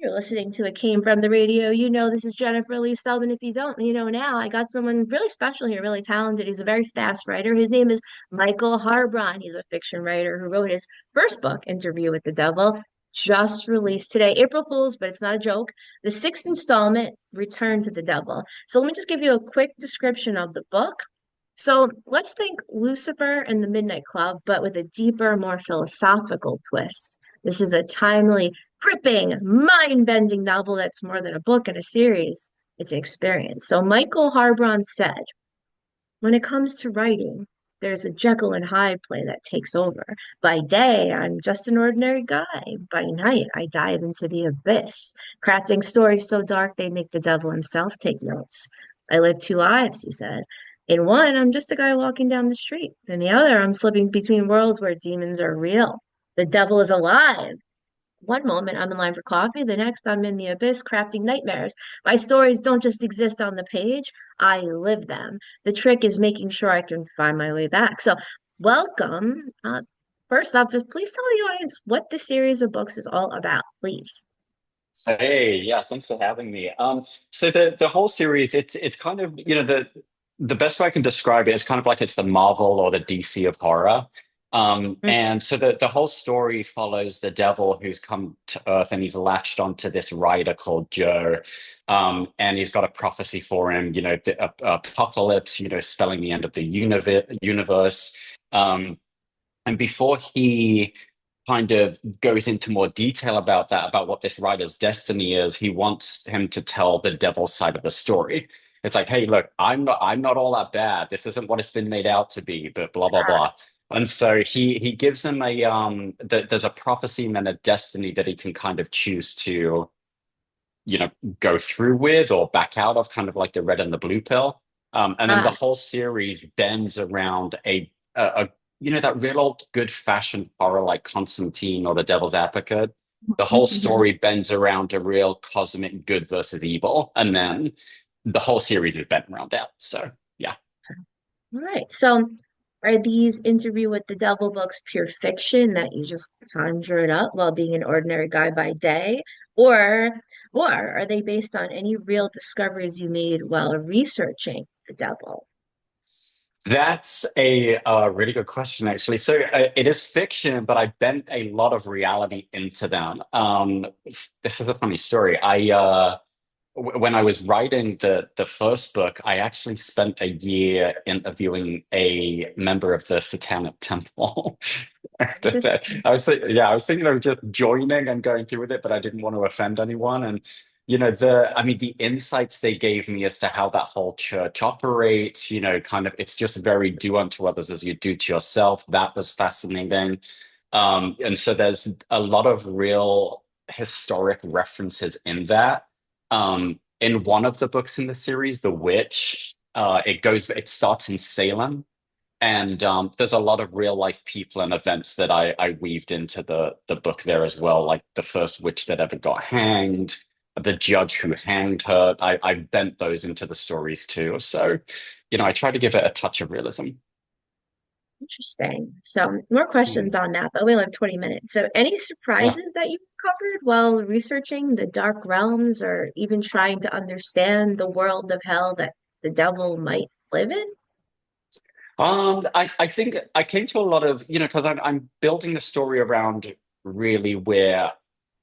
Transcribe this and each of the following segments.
You're listening to It Came From the Radio. You know, this is Jennifer Lee Spelman. If you don't, you know now. I got someone really special here, really talented. He's a very fast writer. His name is Michael Harbron. He's a fiction writer who wrote his first book, Interview with the Devil, just released today. April Fool's, but it's not a joke. The sixth installment, Return to the Devil. So let me just give you a quick description of the book. So let's think Lucifer and the Midnight Club, but with a deeper, more philosophical twist. This is a timely, gripping, mind-bending novel that's more than a book and a series. It's an experience. So Michael Harbron said, when it comes to writing, there's a Jekyll and Hyde play that takes over. By day, I'm just an ordinary guy. By night, I dive into the abyss, crafting stories so dark they make the devil himself take notes. I live two lives, he said. In one, I'm just a guy walking down the street. In the other, I'm slipping between worlds where demons are real. The devil is alive. One moment I'm in line for coffee, the next I'm in the abyss crafting nightmares. My stories don't just exist on the page, I live them. The trick is making sure I can find my way back. So, welcome. First off, please tell the audience what this series of books is all about, please. Hey, yeah, thanks for having me. So the whole series, it's kind of, the best way I can describe it is kind of like it's the Marvel or the DC of horror. Mm. And so the whole story follows the devil who's come to Earth and he's latched onto this rider called Joe. And he's got a prophecy for him, the apocalypse, spelling the end of the universe. And before he kind of goes into more detail about that, about what this writer's destiny is, he wants him to tell the devil's side of the story. It's like, hey, look, I'm not all that bad. This isn't what it's been made out to be, but blah blah blah. And so he gives him there's a prophecy and then a destiny that he can kind of choose to, go through with or back out of, kind of like the red and the blue pill. And then the Ah, whole series bends around a that real old good fashioned horror like Constantine or The Devil's Advocate. The whole mhm. story bends around a real cosmic good versus evil, and then the whole series is bent around that. So yeah. All right. So, are these Interview with the Devil books pure fiction that you just conjured up while being an ordinary guy by day? Or, or are they based on any real discoveries you made while researching the devil? That's really good question, actually. So it is fiction, but I bent a lot of reality into them. This is a funny story. When I was writing the first book, I actually spent a year interviewing a member of the Satanic Temple. Interesting. I was thinking of just joining and going through with it, but I didn't want to offend anyone. And I mean, the insights they gave me as to how that whole church operates, kind of, it's just very do unto others as you do to yourself. That was fascinating. And so there's a lot of real historic references in that. In one of the books in the series, The Witch, it starts in Salem, and there's a lot of real life people and events that I weaved into the book there as well, like the first witch that ever got hanged, the judge who hanged her. I bent those into the stories too. So, I try to give it a touch of realism. Interesting. So, more Hmm. questions on that, but we only have 20 minutes. So, any Yeah. surprises that you covered while researching the dark realms or even trying to understand the world of hell that the devil might live in? I think I came to a lot of, because I'm building the story around really where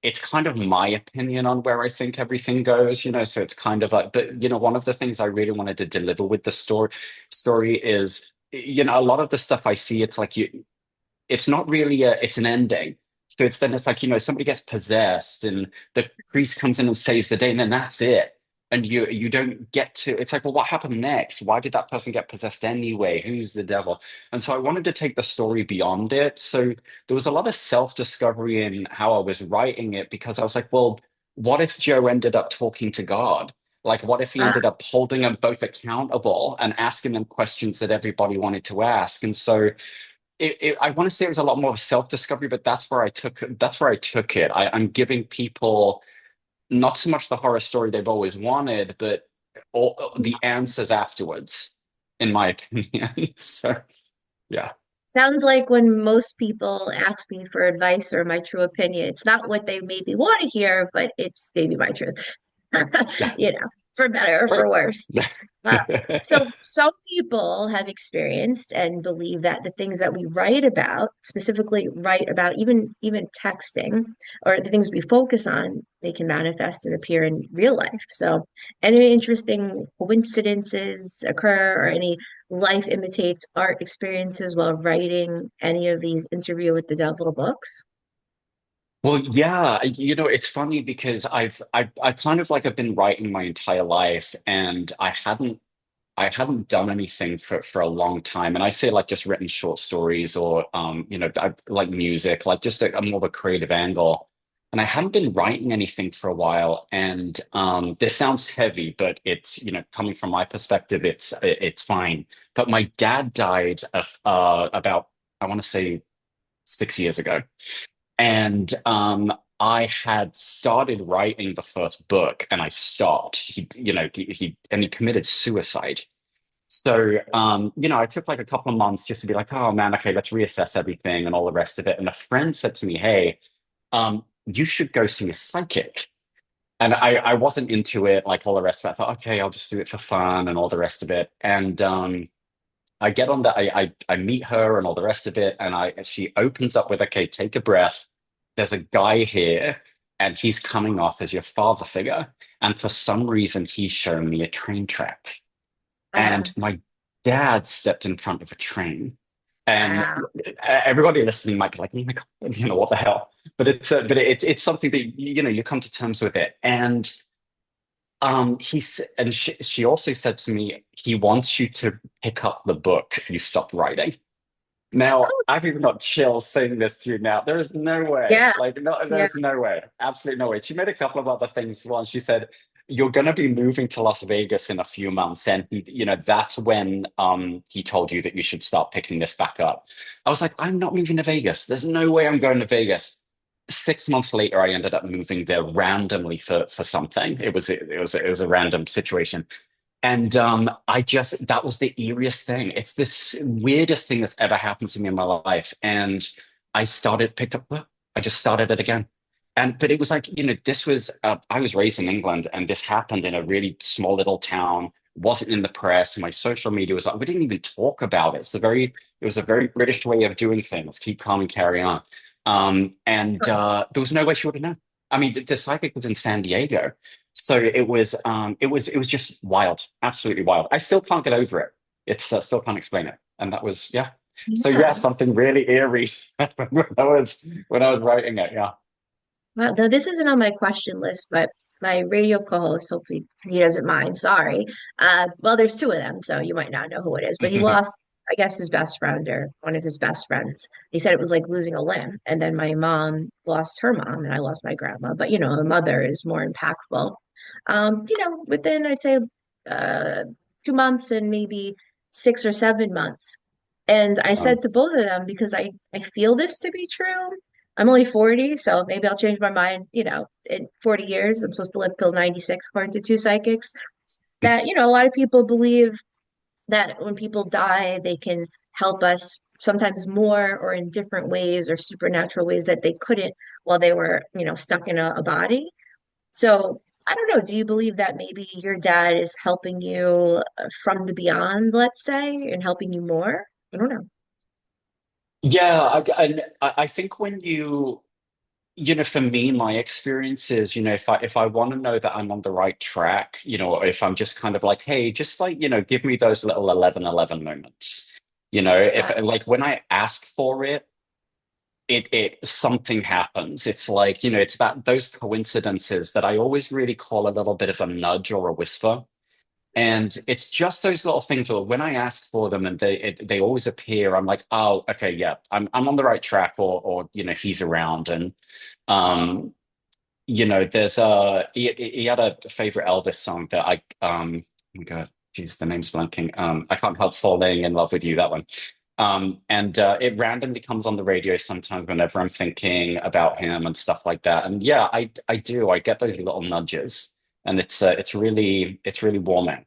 it's kind of my opinion on where I think everything goes, so it's kind of like, but one of the things I really wanted to deliver with the story is, a lot of the stuff I see, it's like it's not really it's an ending. So it's like, somebody gets possessed and the priest comes in and saves the day, and then that's it. And you don't get to, it's like, well, what happened next? Why did that person get possessed anyway? Who's the devil? And so I wanted to take the story beyond it. So there was a lot of self-discovery in how I was writing it, because I was like, well, what if Joe ended up talking to God? Like, what if he Ah, ended up holding them both accountable and asking them questions that everybody wanted to ask? And so I want to say it was a lot more of self-discovery, but that's where I took it. I'm giving people not so much the horror story they've always wanted, but all the answers afterwards, in my opinion. So yeah. Sounds like when most people ask me for advice or my true opinion, it's not what they maybe want to hear, but it's maybe my truth, Yeah, you know, for better or right. for worse. Uh, so some people have experienced and believe that the things that we write about, specifically write about, even texting, or the things we focus on, they can manifest and appear in real life. So, any interesting coincidences occur, or any life imitates art experiences while writing any of these Interview with the Devil books? Well, yeah, it's funny because I kind of like I've been writing my entire life, and I hadn't done anything for a long time. And I say like just written short stories, or I like music, like just a more of a creative angle. And I hadn't been writing anything for a while. And this sounds heavy, but it's, coming from my perspective, it's fine. But my dad died of about, I want to say, 6 years ago. And I had started writing the first book, and I stopped. He committed suicide. So, I took like a couple of months just to be like, oh man, okay, let's reassess everything and all the rest of it. And a friend said to me, hey, you should go see a psychic. And I wasn't into it, like all the rest of it. I thought, okay, I'll just do it for fun and all the rest of it. And I get on that, I meet her and all the rest of it. And she opens up with, okay, take a breath. There's a guy here, and he's coming off as your father figure. And for some reason, he's showing me a train track. Uh, And my dad stepped in front of a train. And wow. everybody listening might be like, "Oh my God, what the hell?" But it's something that you come to terms with it. And she also said to me, he wants you to pick up the book you stopped writing. Now, Oh, I've even got chills saying this to you now. There is no way. yeah, Like, no, yeah. there's no way. Absolutely no way. She made a couple of other things. One, she said, you're going to be moving to Las Vegas in a few months. And that's when he told you that you should start picking this back up. I was like, I'm not moving to Vegas. There's no way I'm going to Vegas. 6 months later, I ended up moving there randomly for something. It was a random situation. And I just, that was the eeriest thing. It's this weirdest thing that's ever happened to me in my life. And picked up, I just started it again. But it was like, I was raised in England, and this happened in a really small little town, wasn't in the press. My social media was like, we didn't even talk about it. It was a very British way of doing things. Keep calm and carry on. And there was no way she would have known. I mean, the psychic was in San Diego. So it was just wild, absolutely wild. I still can't get over it. It's still can't explain it. And that was, yeah. So yeah, Yeah. something really eerie when I was writing it. Yeah. Well, though this isn't on my question list, but my radio co-host, hopefully he doesn't mind. Sorry. Well, there's two of them, so you might not know who it is, but he lost, I guess, his best friend or one of his best friends. He said it was like losing a limb. And then my mom lost her mom, and I lost my grandma. But a mother is more impactful. Within I'd say uh 2 months and maybe 6 or 7 months. And I Um, said to both of them, because I feel this to be true. I'm only 40, so maybe I'll change my mind, in 40 years. I'm supposed to live till 96, according to two psychics. That, a lot of people believe that when people die, they can help us sometimes more or in different ways or supernatural ways that they couldn't while they were, stuck in a body. So I don't know. Do you believe that maybe your dad is helping you from the beyond, let's say, and helping you more? I don't know. yeah, I think when for me, my experience is, if I want to know that I'm on the right track, or if I'm just kind of like, hey, just like, give me those little 11 moments. If Uh, like when I ask for it, it something happens. It's like, it's that those coincidences that I always really call a little bit of a nudge or a whisper. And it's just those little things where when I ask for them and they always appear, I'm like, oh, okay, yeah, I'm on the right track, or he's around. And um, there's he had a favorite Elvis song that oh my God, geez, the name's blanking. I can't help falling in love with you, that one. And it randomly comes on the radio sometimes whenever I'm thinking about him and stuff like that. And yeah, I do. I get those little nudges, and it's really warming.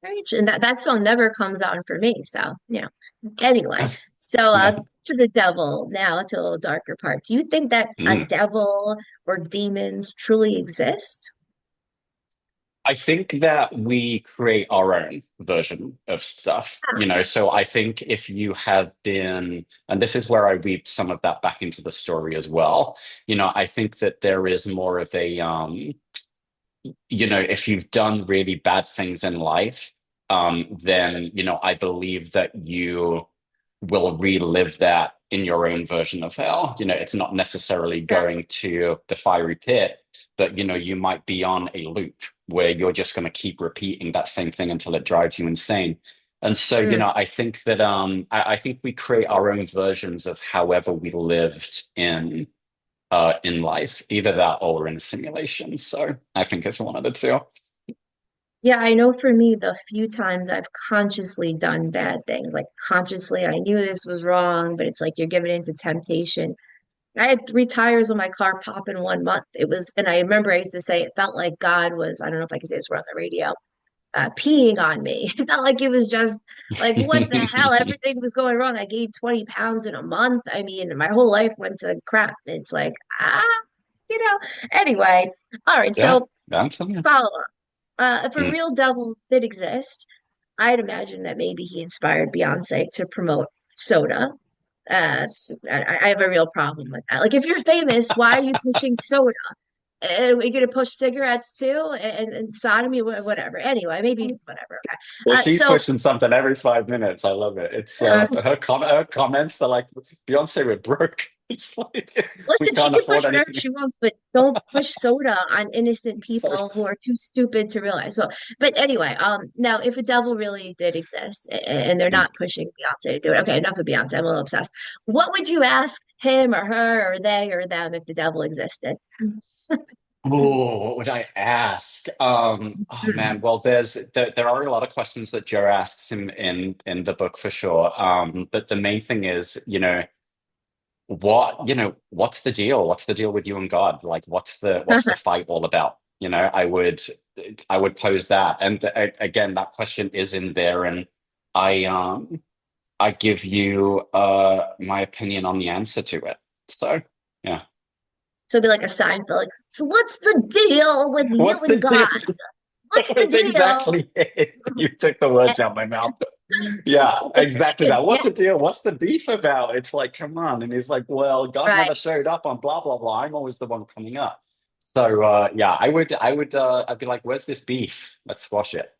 Right. And that song never comes on for me. So, Anyway, so Yeah. to the devil now, to a little darker part. Do you think that a Mm. devil or demons truly exist? I think that we create our own version of stuff, So I think if you have been, and this is where I weaved some of that back into the story as well, I think that there is more of a, if you've done really bad things in life, then, I believe that you will relive that in your own version of hell. It's not necessarily Sure. going to the fiery pit, but, you might be on a loop where you're just going to keep repeating that same thing until it drives you insane. And so, Mm. I think that I think we create our own versions of however we lived in life, either that or in a simulation. So I think it's one of the two. Yeah, I know for me, the few times I've consciously done bad things, like consciously, I knew this was wrong, but it's like you're given into temptation. I had three tires on my car pop in 1 month. And I remember I used to say it felt like God was, I don't know if I can say this, we're on the radio, peeing on me. It felt like it was just like, what the hell? Everything was going wrong. I gained 20 pounds in a month. I mean, my whole life went to crap. It's like, you know. Anyway, all right. Yeah, So that's something. follow up. If a Mm. real devil did exist, I'd imagine that maybe he inspired Beyonce to promote soda. I have a real problem with that. Like, if you're famous, why are you pushing soda? And we're gonna push cigarettes too, and sodomy, whatever. Anyway, maybe whatever. Okay. Well, she's So pushing something every 5 minutes. I love it. It's uh, her comments are like Beyonce, we're broke. It's like we listen, she can't can afford push whatever anything. she wants, but don't push soda on innocent So people who are too stupid to realize. So, but anyway, now if a devil really did exist and they're mm. not pushing Beyonce to do it, okay, enough of Beyonce. I'm a little obsessed. What would you ask him or her or they or them if the devil existed? Oh, what would I ask? Oh man, well, there are a lot of questions that Joe asks in the book for sure. But the main thing is, what's the deal? What's the deal with you and God? Like, what's the fight all about? I would pose that, and again, that question is in there, and I I give you my opinion on the answer to it. So yeah, So it'd be like a Seinfeld. Like, so what's the deal with you what's the and God? deal? What's the That's deal? exactly it. You took the words out my mouth. Yeah, It's exactly freaking that. What's the deal? What's the beef about? It's like, come on. And he's like, well, God right. never showed up on blah blah blah. I'm always the one coming up. So yeah, I'd be like, where's this beef? Let's squash it.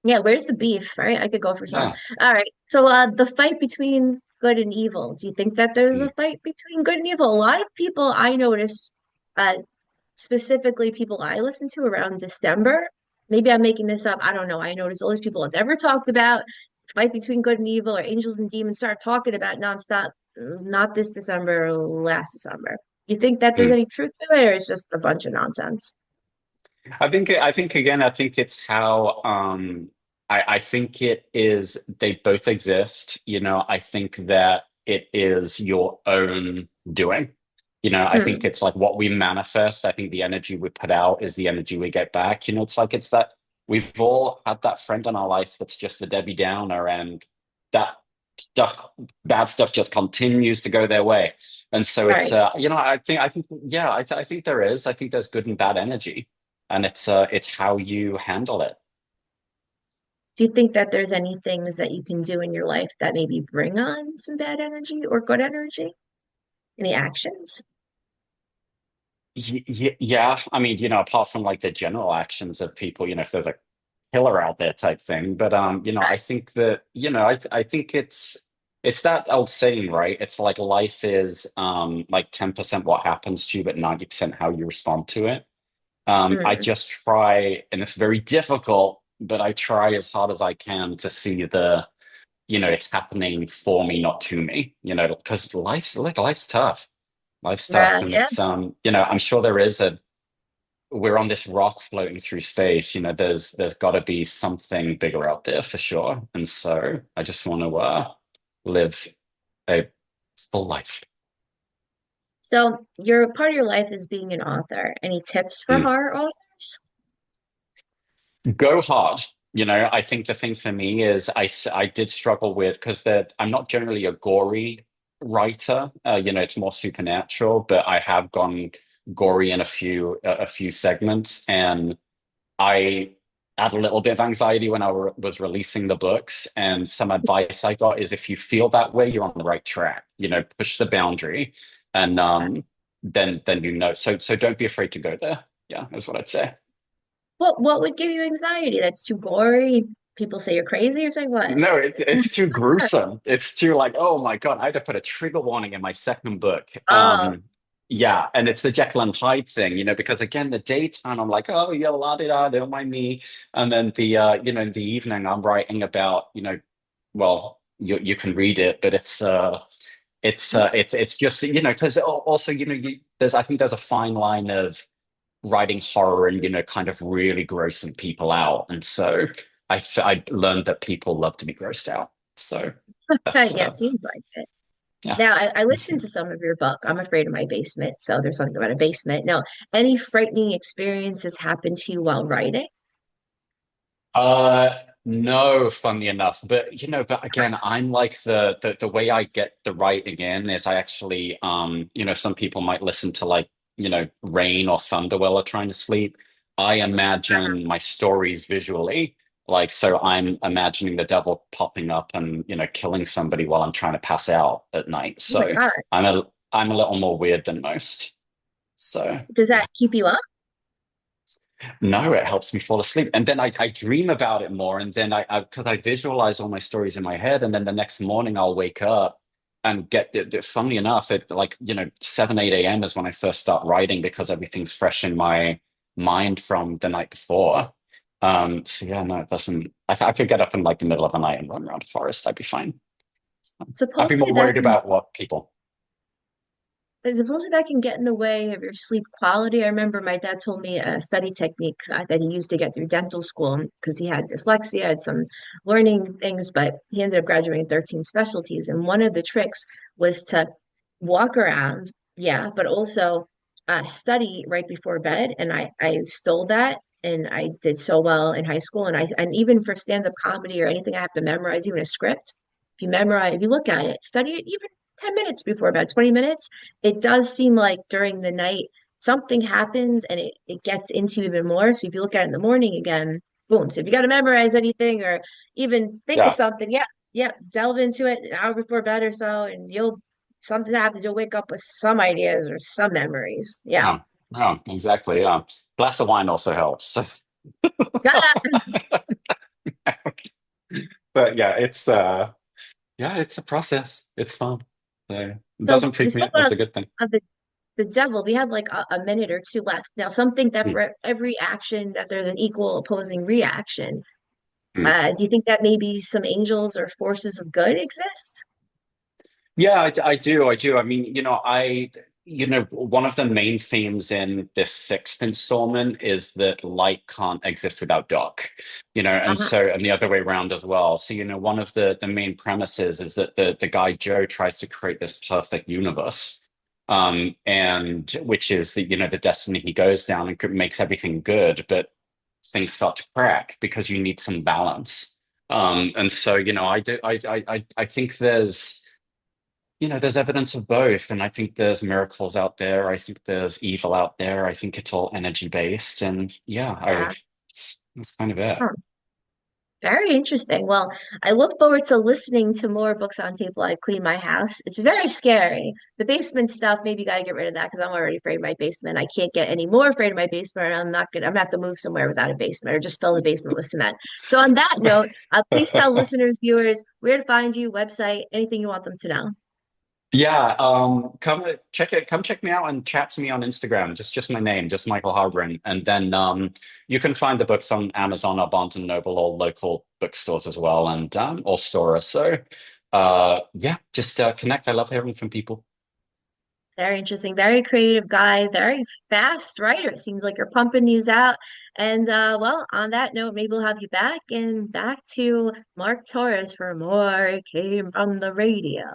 Yeah, where's the beef, right? I could go for some. Yeah. All right. So the fight between good and evil. Do you think that there's a Mm, fight between good and evil? A lot of people I notice, uh specifically people I listen to around December. Maybe I'm making this up. I don't know. I notice all these people have never talked about fight between good and evil or angels and demons start talking about nonstop, not this December, last December. You think that there's mm. any truth to it, or it's just a bunch of nonsense? I think again, I think it's how I think it is they both exist. I think that it is your own doing. I think Hmm. it's like what we manifest. I think the energy we put out is the energy we get back. It's that we've all had that friend in our life that's just the Debbie Downer, and that stuff, bad stuff just continues to go their way. And so it's Right. I think yeah, I think there is. I think there's good and bad energy, and it's how you handle it. Do you think that there's any things that you can do in your life that maybe bring on some bad energy or good energy? Any actions? Yeah, I mean, apart from like the general actions of people, if there's a killer out there type thing. But I think that, I think it's that old saying, right? It's like life is like 10% what happens to you, but 90% how you respond to it. I Mm, just try, and it's very difficult, but I try as hard as I can to see it's happening for me, not to me, because life's tough. Life's tough. right. And Yeah. it's, I'm sure we're on this rock floating through space. There's got to be something bigger out there for sure. And so I just want to live a full life. So your part of your life is being an author. Any tips for Mm. horror authors? Go hard. I think the thing for me is I did struggle with because I'm not generally a gory writer. It's more supernatural, but I have gone gory in a few segments, and I had a little bit of anxiety when was releasing the books. And some advice I got is if you feel that way, you're on the right track. Push the boundary, and then So don't be afraid to go there. Yeah, is what I'd say. What would give you anxiety? That's too gory. People say you're crazy or say what? No, it's too gruesome. It's too like, oh my God, I had to put a trigger warning in my second book. Oh, Yeah, and it's the Jekyll and Hyde thing, because again, the daytime, I'm like, oh yeah, la di da, don't mind me. And then in the evening, I'm writing about, well, you can read it, but it's just, because also, I think there's a fine line of writing horror and kind of really grossing people out, and so I learned that people love to be grossed out. So that's yeah, seems like it. yeah. Now, I listened to some of your book. I'm afraid of my basement, so there's something about a basement. Now, any frightening experiences happened to you while writing? Uh, no, funny enough, but but again, I'm like the way I get the writing in is I actually some people might listen to like rain or thunder while they're trying to sleep. I imagine my stories visually, like so I'm imagining the devil popping up and killing somebody while I'm trying to pass out at night. Oh my So God. I'm a little more weird than most. So Does yeah. that keep you up? No, it helps me fall asleep. And then I dream about it more. And then because I visualize all my stories in my head. And then the next morning I'll wake up and funnily enough, 7, 8 a.m. is when I first start writing because everything's fresh in my mind from the night before. So yeah, no, it doesn't. I could get up in like the middle of the night and run around the forest. I'd be fine. I'd be Supposedly more that worried can about what people. supposedly that can get in the way of your sleep quality. I remember my dad told me a study technique that he used to get through dental school because he had dyslexia, had some learning things, but he ended up graduating 13 specialties. And one of the tricks was to walk around, yeah, but also study right before bed. And I stole that. And I did so well in high school. And even for stand-up comedy or anything I have to memorize, even a script, if you look at it, study it even 10 minutes before bed, 20 minutes, it does seem like during the night something happens and it gets into you even more. So if you look at it in the morning again, boom. So if you got to memorize anything or even think of Yeah, something, yeah, yeah, delve into it an hour before bed or so, and you'll something happens, you'll wake up with some ideas or some memories. Yeah. yeah, yeah, exactly. Yeah, glass of wine also helps. But yeah, it's a process. It's fun. So it So doesn't we freak me spoke out. That's about a good thing. the devil. We have like a minute or two left. Now, some think that Mm, for every action that there's an equal opposing reaction. mm. Do you think that maybe some angels or forces of good exist? Yeah, I do. I do. I mean, one of the main themes in this sixth installment is that light can't exist without dark, Uh-huh. and the other way around as well. So, one of the main premises is that the guy Joe tries to create this perfect universe, and which is the destiny he goes down and makes everything good, but things start to crack because you need some balance. And so, I do, I think there's evidence of both, and I think there's miracles out there. I think there's evil out there. I think it's all energy based, and yeah, Yeah. that's kind of it. Huh. Very interesting. Well, I look forward to listening to more books on tape while I clean my house. It's very scary. The basement stuff, maybe you got to get rid of that because I'm already afraid of my basement. I can't get any more afraid of my basement. I'm gonna have to move somewhere without a basement or just fill the basement with cement. So on that note, please tell listeners, viewers, where to find you, website, anything you want them to know. Yeah, come check me out and chat to me on Instagram. Just my name, just Michael Harbron, and then you can find the books on Amazon or Barnes and Noble or local bookstores as well, and or Stora. So, yeah, just connect. I love hearing from people. Very interesting, very creative guy, very fast writer. It seems like you're pumping these out. And well, on that note, maybe we'll have you back and back to Mark Torres for more It Came from the Radio.